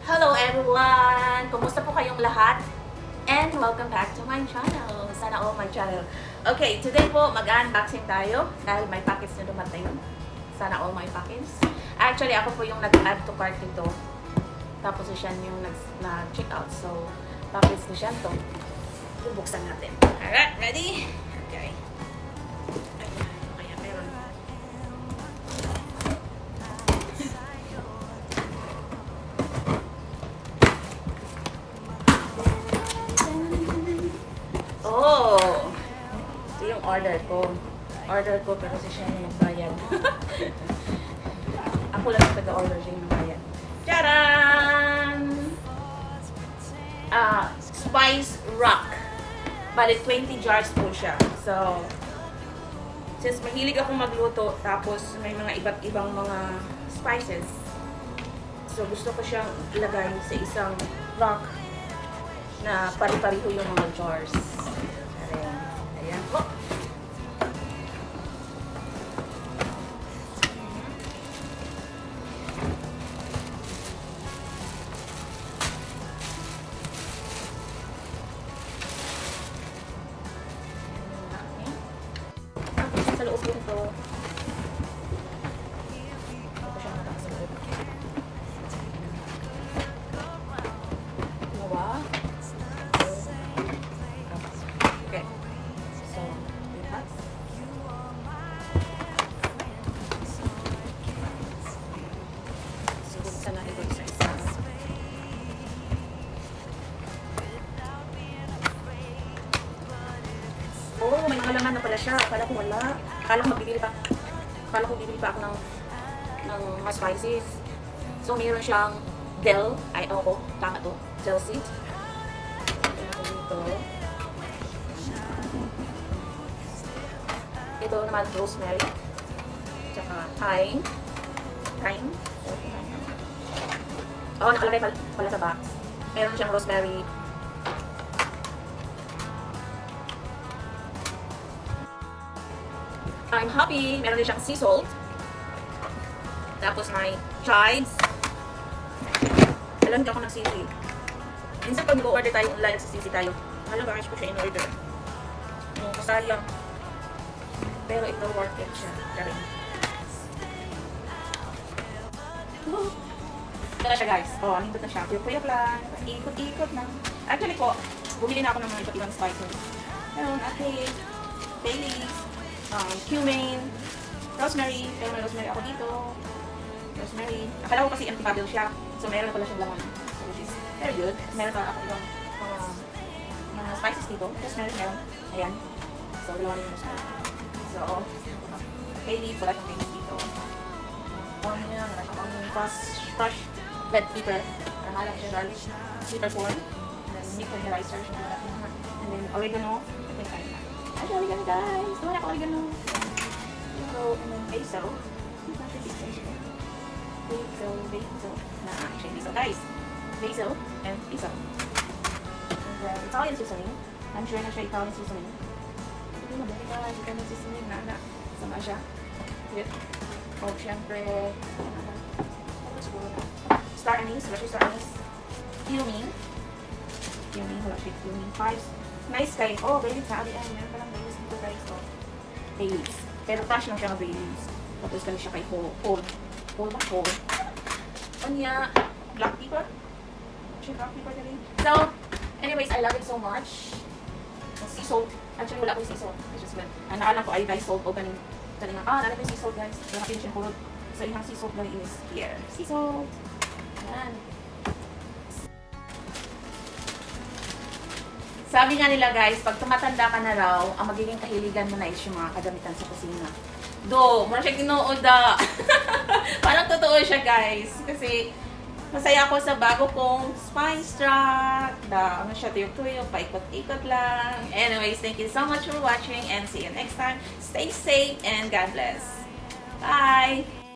Hello everyone! Kumusta po kayong lahat? And welcome back to my channel. Sana all my channel. Okay, today po mag-unboxing tayo dahil may packets na dumating. Sana all my packets. Actually, ako po yung nag-add to cart dito. Tapos siya yung nag-check out. So, packets na siya to. Bubuksan natin. Alright, ready? Okay. Oh! Ito yung order ko. Order ko pero siya yung nagbayad. Ako lang yung taga-order, siya yung nagbayad. Charan! Spice Rock. Bale, 20 jars po siya. So, since mahilig akong magluto, tapos may mga iba't ibang mga spices, so gusto ko siyang ilagay sa isang rock na pari-pariho yung mga jars. Ayan po. Tapos sa loob nito, ito siya natak sa loob. Dalawa. Okay. So, lipat. So, buksan natin ito sa isa. Oh, may mga laman na pala siya. Akala ko wala. Akala ko bibili pa ako ng mas spices. So, mayroon siyang dill. Ay, oo, tama to. Dill seed. Ito. Ito naman, rosemary. Tsaka thyme. Thyme. Oh, nakalagay pala sa box. Meron siyang rosemary. I'm happy. Meron din siyang sea salt. Tapos may chives. Alam, hindi ako nagsisi. Minsan pag mag-order tayo online, nagsisisi tayo. Alam, bakit ko siya in-order? Masayang. Pero ito worth it siya. Galing. Ito na siya guys. Oh, nindot na siya. Kuyap lang. Ikot-ikot na. Actually po, bumili na ako ng mga iba't ibang spices. Meron aking bay leaves, cumin, rosemary. Pero may rosemary ako dito. Rosemary. Akala ko kasi antibacterial siya. So meron pala siyang laman. So which is very good. Meron pa ako ibang mga spices dito. Rosemary meron. Ayan. So dalawa na yung rosemary. So, bay leaf. Wala siyang bay leaf dito. Onion. Wala siyang onion. Fresh red pepper. Wala siyang garlic. Pepper corn. And then meat tenderizer. And then oregano. Actually, oregano guys. Wala ko oregano. So, and then basil. Basil. Actually, basil guys. Basil and basil. And then Italian seasoning. I'm sure na siya Italian seasoning. Hindi na balik ka. Italian seasoning na. Sama siya. With, syempre, star anise. Wala siya star anise. Cumin. Wala siya cumin. Nice guys. Oh, bay leaves. Sabi ay, meron palang bay leaves dito guys. Oh, bay leaves. Pero fresh lang siya ng bay leaves. Tapos ganun siya kay whole. Anya, black pepper. Black pepper na rin. So, anyways, I love it so much. Sea salt. Actually, wala akong sea salt. I just went. Naalam ko ay salt o galing. Naalam ko yung sea salt guys. So, natin siya hulog. So, yung sea salt na is here. Sea salt. Yan. Sabi nga nila guys, pag tumatanda ka na raw, ang magiging kahiligan mo na is yung mga kagamitan sa kusina. Do, mura siya ginood da. Parang totoo siya guys. Kasi masaya ako sa bago kong spice truck. Ano siya, tuyok-tuyok, paikot-ikot lang. Anyways, thank you so much for watching and see you next time. Stay safe and God bless. Bye!